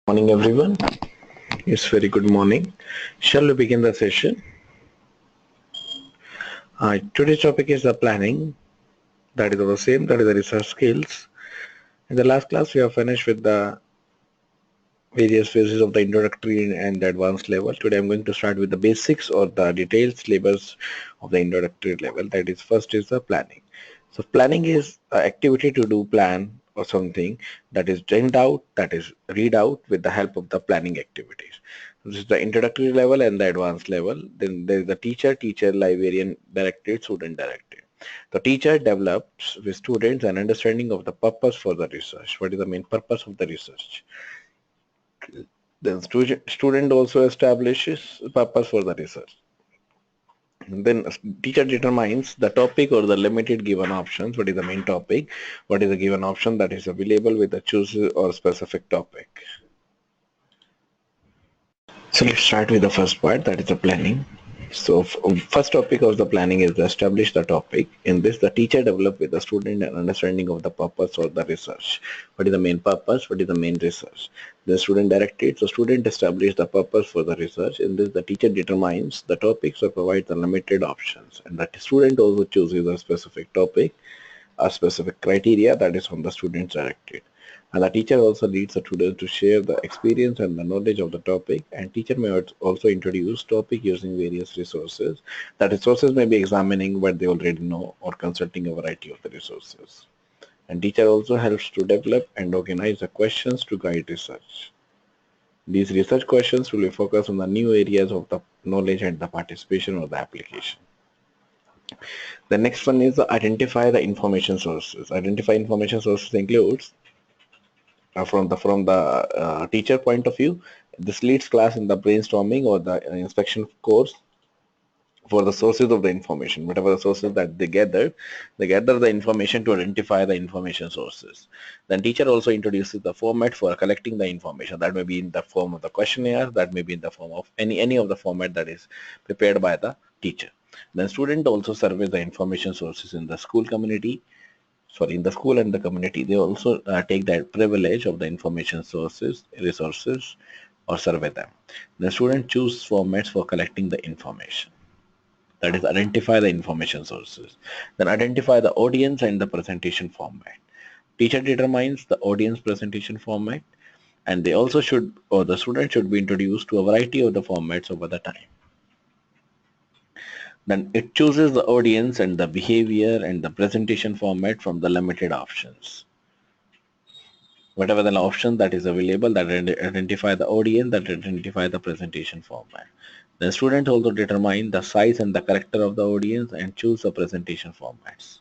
Morning everyone. It's very good morning. Shall we begin the session? Today's topic is the planning. That is the same, that is the research skills. In the last class we have finished with the various phases of the introductory and the advanced level. Today I'm going to start with the basics or the detailed syllabus of the introductory level. That is, first is the planning. So planning is an activity to do plan or something that is dreamed out, that is read out with the help of the planning activities. This is the introductory level and the advanced level. Then there is the teacher, librarian directed, student directed. The teacher develops with students an understanding of the purpose for the research. What is the main purpose of the research? Then student also establishes purpose for the research. Then teacher determines the topic or the limited given options. What is the main topic? What is the given option that is available with the choose or specific topic? So let's start with the first part, that is the planning. So first topic of the planning is to establish the topic. In this, the teacher develop with the student an understanding of the purpose of the research. What is the main purpose? What is the main research? The student directed. So student establish the purpose for the research. In this, the teacher determines the topics or provides the limited options. And the student also chooses a specific topic, a specific criteria that is from the student directed. And the teacher also leads the students to share the experience and the knowledge of the topic, and teacher may also introduce topic using various resources. The resources may be examining what they already know or consulting a variety of the resources. And teacher also helps to develop and organize the questions to guide research. These research questions will be focused on the new areas of the knowledge and the participation or the application. The next one is identify the information sources. Identify information sources includes from the teacher point of view, this leads class in the brainstorming or the inspection course for the sources of the information. Whatever the sources that they gather the information to identify the information sources. Then teacher also introduces the format for collecting the information. That may be in the form of the questionnaire, that may be in the form of any of the format that is prepared by the teacher. Then student also surveys the information sources in the school community. Sorry, in the school and the community, they also take that privilege of the information sources, resources, or survey them. The student choose formats for collecting the information. That is, identify the information sources. Then identify the audience and the presentation format. Teacher determines the audience presentation format, and they also should, or the student should be introduced to a variety of the formats over the time. Then it chooses the audience and the behavior and the presentation format from the limited options. Whatever the option that is available, that identify the audience, that identify the presentation format. The student also determine the size and the character of the audience and choose the presentation formats.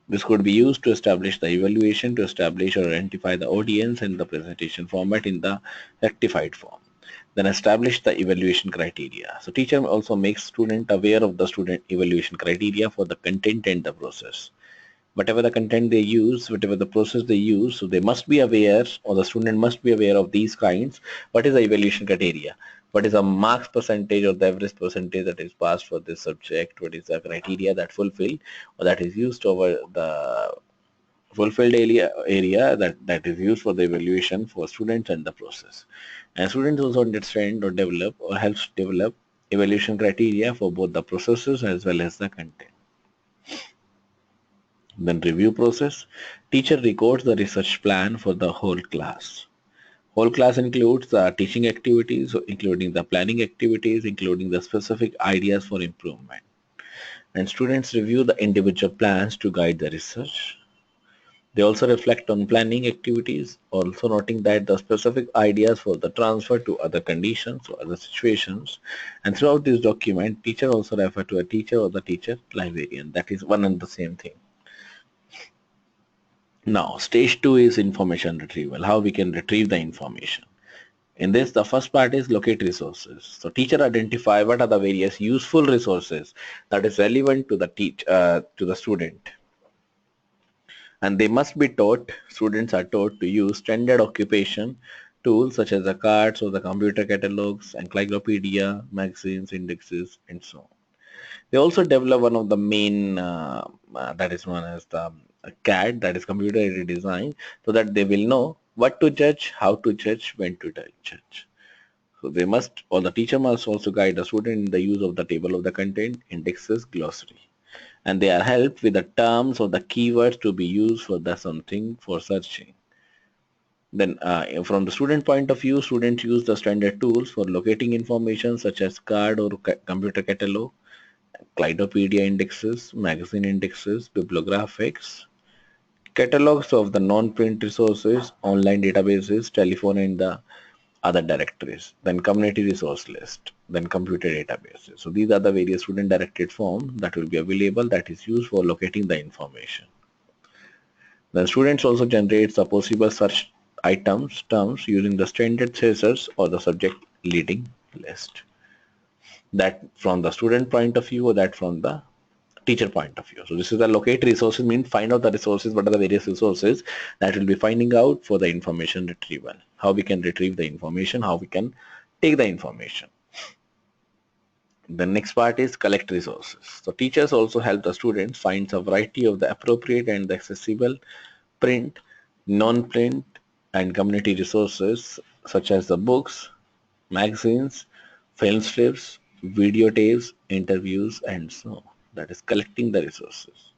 This could be used to establish the evaluation, to establish or identify the audience and the presentation format in the rectified form. Then establish the evaluation criteria. So teacher also makes student aware of the student evaluation criteria for the content and the process. Whatever the content they use, whatever the process they use, so they must be aware, or the student must be aware of these kinds. What is the evaluation criteria? What is the marks percentage or the average percentage that is passed for this subject? What is the criteria that fulfilled or that is used over the fulfilled area that is used for the evaluation for students and the process. And students also understand or develop or helps develop evaluation criteria for both the processes as well as the content. Then review process. Teacher records the research plan for the whole class. Whole class includes the teaching activities, including the planning activities, including the specific ideas for improvement. And students review the individual plans to guide the research. They also reflect on planning activities, also noting that the specific ideas for the transfer to other conditions or other situations. And throughout this document, teacher also refer to a teacher or the teacher librarian. That is one and the same thing. Now, stage 2 is information retrieval, how we can retrieve the information. In this, the first part is locate resources. So teacher identify what are the various useful resources that is relevant to the student. And they must be taught, students are taught to use standard occupation tools such as the cards or the computer catalogs, encyclopedia, magazines, indexes, and so on. They also develop one of the main that is known as the CAD, that is computer aided design, so that they will know what to judge, how to judge, when to judge. So they must, or the teacher must also guide the student in the use of the table of the content, indexes, glossary. And they are helped with the terms or the keywords to be used for the something for searching. Then from the student point of view, students use the standard tools for locating information such as card or computer catalog, Clydopedia indexes, magazine indexes, bibliographics, catalogs of the non-print resources, online databases, telephone and the other directories, then community resource list, then computer databases. So these are the various student directed forms that will be available that is used for locating the information. Then students also generate the possible search items, terms using the standard thesis or the subject leading list. That from the student point of view or that from the teacher point of view. So this is the locate resources, means find out the resources, what are the various resources that will be finding out for the information retrieval. How we can retrieve the information, how we can take the information. The next part is collect resources. So teachers also help the students find a variety of the appropriate and the accessible print, non-print and community resources such as the books, magazines, film strips, videotapes, interviews and so on. That is collecting the resources.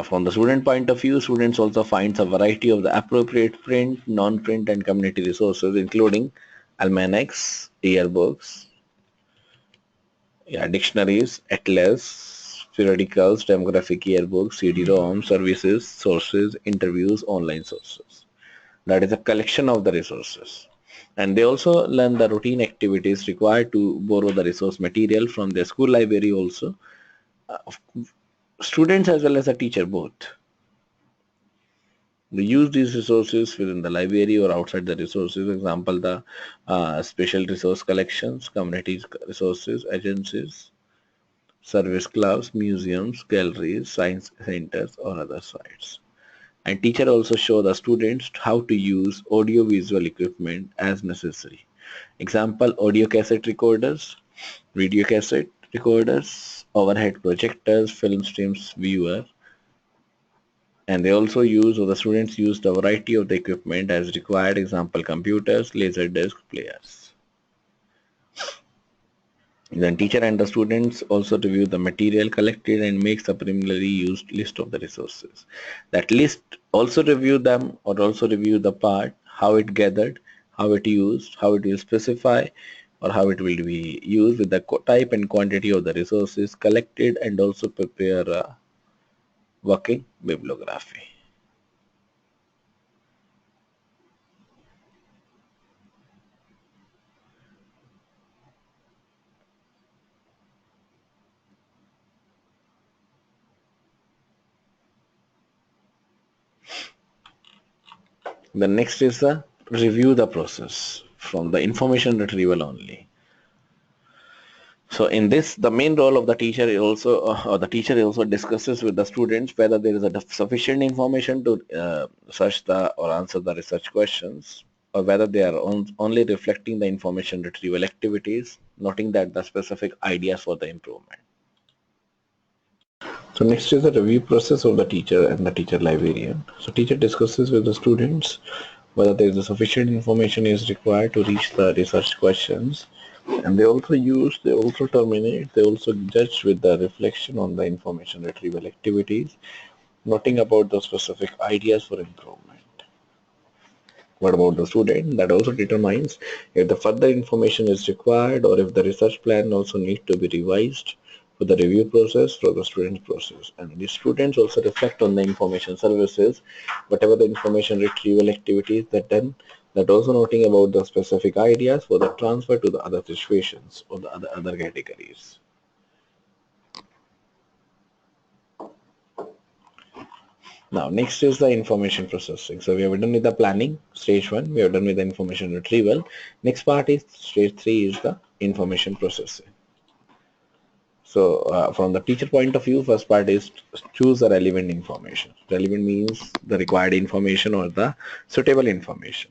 From the student point of view, students also find a variety of the appropriate print, non-print and community resources including almanacs, yearbooks, dictionaries, atlas, periodicals, demographic yearbooks, CD-ROM, services, sources, interviews, online sources. That is a collection of the resources. And they also learn the routine activities required to borrow the resource material from their school library also. Students as well as the teacher both. They use these resources within the library or outside the resources. Example, the special resource collections, community resources, agencies, service clubs, museums, galleries, science centers, or other sites. And teacher also show the students how to use audio-visual equipment as necessary. Example, audio cassette recorders, video cassette recorders, overhead projectors, film streams viewer. And they also use, or the students use the variety of the equipment as required. Example, computers, laserdisc players. Then teacher and the students also review the material collected and makes a preliminary used list of the resources. That list also review them or also review the part, how it gathered, how it used, how it will specify or how it will be used with the type and quantity of the resources collected and also prepare a working bibliography. The next is the review the process from the information retrieval only. So in this, the main role of the teacher is also, or the teacher also discusses with the students whether there is a sufficient information to search the or answer the research questions, or whether they are only reflecting the information retrieval activities, noting that the specific ideas for the improvement. So next is the review process of the teacher and the teacher librarian. So teacher discusses with the students whether there is sufficient information is required to reach the research questions. And they also terminate, they also judge with the reflection on the information retrieval activities, noting about the specific ideas for improvement. What about the student? That also determines if the further information is required or if the research plan also needs to be revised for the review process, for the student process. And the students also reflect on the information services, whatever the information retrieval activities that done, that also noting about the specific ideas for the transfer to the other situations or the other categories. Now, next is the information processing. So we have done with the planning, stage 1. We have done with the information retrieval. Next part is stage 3 is the information processing. So from the teacher point of view, first part is choose the relevant information. Relevant means the required information or the suitable information.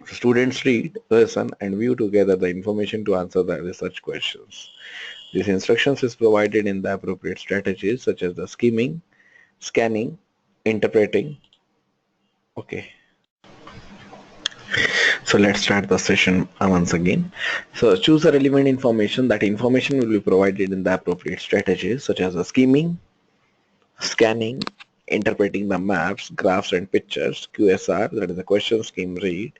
So students read, listen and view together the information to answer the research questions. These instructions is provided in the appropriate strategies such as the skimming, scanning, interpreting, Okay. So let's start the session once again. So choose the relevant information. That information will be provided in the appropriate strategies such as the scheming, scanning, interpreting the maps, graphs and pictures, QSR, that is the question scheme read,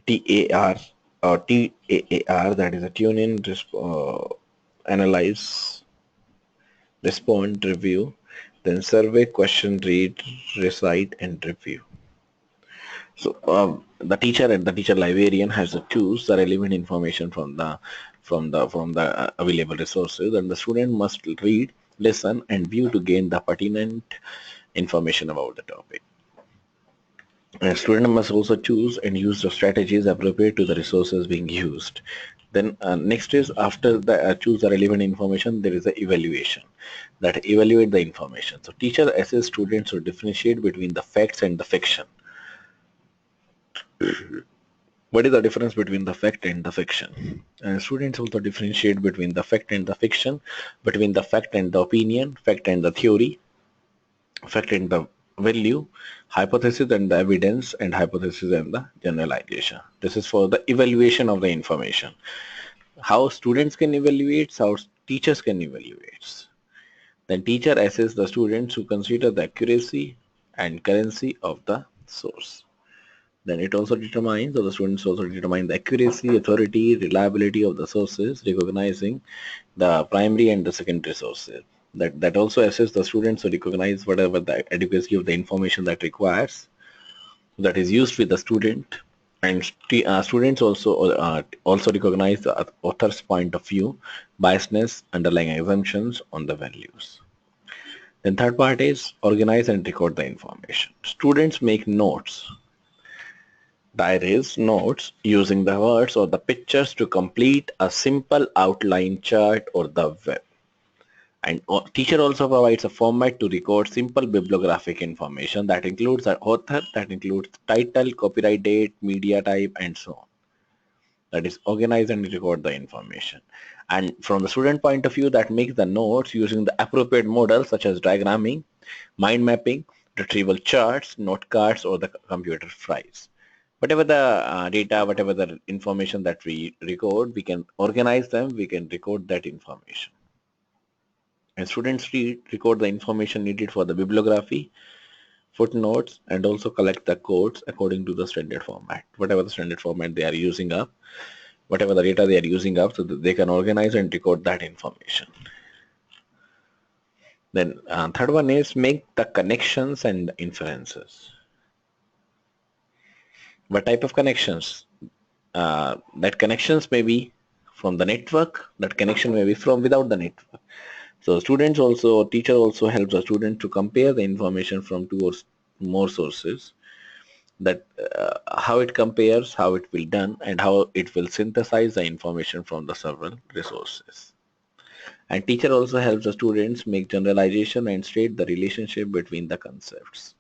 TAR or TAAR, that is a tune in, analyze, respond, review, then survey, question, read, recite and review. So the teacher and the teacher librarian has to choose the relevant information from the available resources, and the student must read, listen, and view to gain the pertinent information about the topic. A student must also choose and use the strategies appropriate to the resources being used. Then next is after the choose the relevant information, there is a evaluation that evaluate the information. So teacher assess students to differentiate between the facts and the fiction. What is the difference between the fact and the fiction? Students also differentiate between the fact and the fiction, between the fact and the opinion, fact and the theory, fact and the value, hypothesis and the evidence, and hypothesis and the generalization. This is for the evaluation of the information. How students can evaluate, how teachers can evaluate. Then teacher assess the students who consider the accuracy and currency of the source. Then it also determines, or the students also determine the accuracy, authority, reliability of the sources, recognizing the primary and the secondary sources. That also assists the students to recognize whatever the adequacy of the information that requires, that is used with the student, and students also recognize the author's point of view, biasness, underlying assumptions on the values. Then third part is organize and record the information. Students make notes, diaries, notes using the words or the pictures to complete a simple outline chart or the web. And teacher also provides a format to record simple bibliographic information that includes the author, that includes title, copyright date, media type, and so on. That is organize and record the information. And from the student point of view, that makes the notes using the appropriate models such as diagramming, mind mapping, retrieval charts, note cards, or the computer files. Whatever the data, whatever the information that we record, we can organize them, we can record that information. And students record the information needed for the bibliography, footnotes, and also collect the codes according to the standard format. Whatever the standard format they are using up, whatever the data they are using up, so that they can organize and record that information. Then third one is make the connections and inferences. What type of connections? That connections may be from the network, that connection may be from without the network. So students also, teacher also helps the student to compare the information from two or more sources, that how it compares, how it will done, and how it will synthesize the information from the several resources. And teacher also helps the students make generalization and state the relationship between the concepts.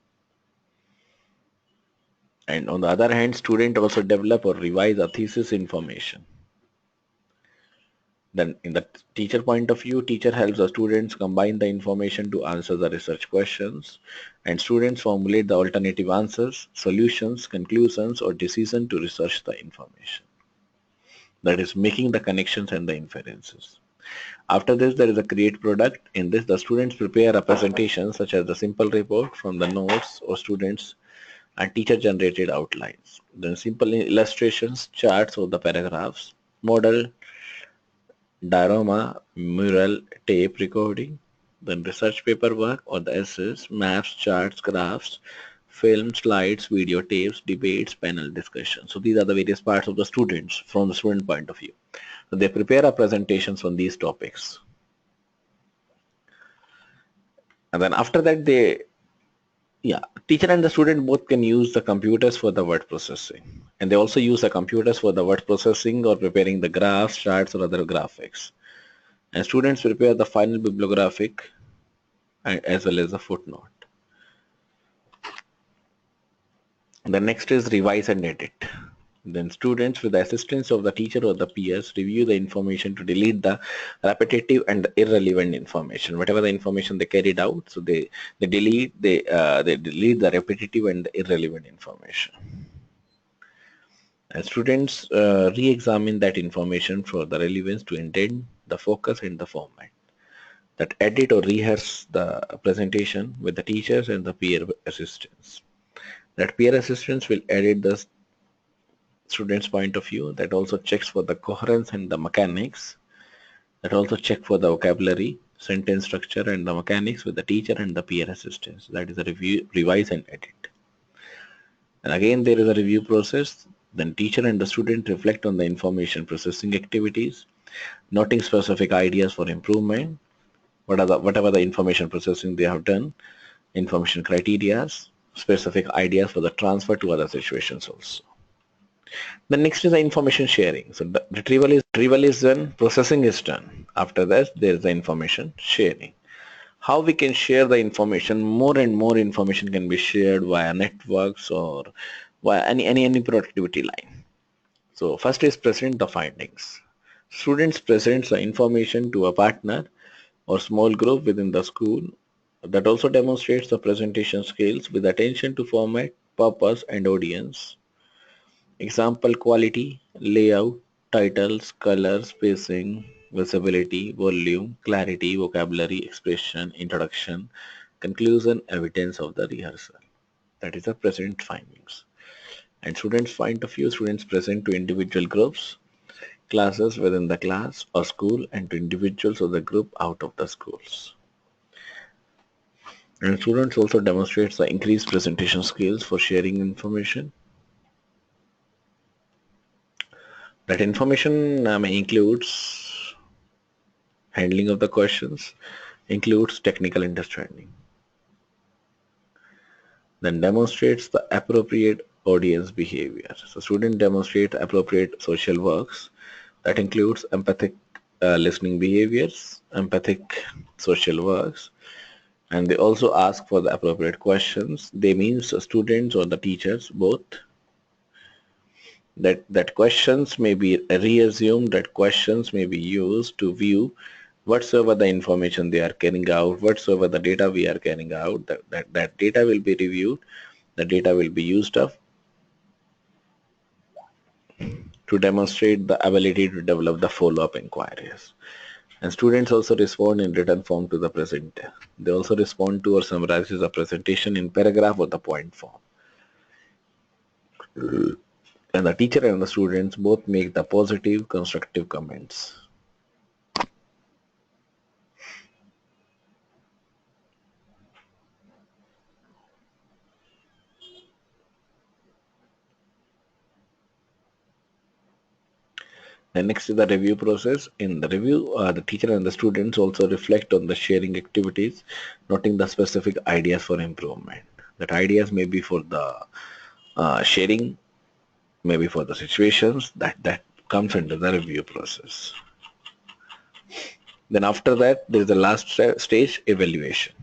And on the other hand, student also develop or revise a thesis information. Then in the teacher point of view, teacher helps the students combine the information to answer the research questions, and students formulate the alternative answers, solutions, conclusions, or decision to research the information. That is making the connections and the inferences. After this, there is a create product. In this, the students prepare a presentation such as the simple report from the notes or students and teacher generated outlines. Then simple illustrations, charts or the paragraphs, model, diorama, mural, tape recording, then research paperwork or the essays, maps, charts, graphs, film, slides, videotapes, debates, panel discussion. So these are the various parts of the students from the student point of view. So they prepare a presentations on these topics. And then after that teacher and the student both can use the computers for the word processing. And they also use the computers for the word processing or preparing the graphs, charts or other graphics. And students prepare the final bibliographic as well as a footnote. The next is revise and edit. Then students, with the assistance of the teacher or the peers, review the information to delete the repetitive and irrelevant information. Whatever the information they carried out, so they delete the repetitive and irrelevant information. And students re-examine that information for the relevance to intent, the focus, and the format. That edit or rehearse the presentation with the teachers and the peer assistants. That peer assistants will edit the student's point of view. That also checks for the coherence and the mechanics. That also check for the vocabulary, sentence structure, and the mechanics with the teacher and the peer assistants. That is a review, revise, and edit. And again, there is a review process. Then teacher and the student reflect on the information processing activities, noting specific ideas for improvement. Whatever the information processing they have done, information criteria, specific ideas for the transfer to other situations also. The next is the information sharing. So the retrieval is done, processing is done. After that, there is the information sharing. How we can share the information? More and more information can be shared via networks or via any productivity line. So first is present the findings. Students present the information to a partner or small group within the school. That also demonstrates the presentation skills with attention to format, purpose, and audience. Example: quality, layout, titles, color, spacing, visibility, volume, clarity, vocabulary, expression, introduction, conclusion, evidence of the rehearsal. That is the present findings. And students' point of view, students present to individual groups, classes within the class or school, and to individuals or the group out of the schools. And students also demonstrates the increased presentation skills for sharing information. That information includes handling of the questions, includes technical understanding. Then demonstrates the appropriate audience behavior. So student demonstrate appropriate social works. That includes empathic listening behaviors, empathic social works, and they also ask for the appropriate questions. They means students or the teachers both. That questions may be reassumed, that questions may be used to view whatsoever the information they are carrying out, whatsoever the data we are carrying out, that data will be reviewed, the data will be used up to demonstrate the ability to develop the follow-up inquiries. And students also respond in written form to the presenter. They also respond to or summarizes the presentation in paragraph or the point form. And the teacher and the students both make the positive, constructive comments. And next is the review process. In the review, the teacher and the students also reflect on the sharing activities, noting the specific ideas for improvement. That ideas may be for the sharing, maybe for the situations that comes under the review process. Then after that, there is the last stage, evaluation.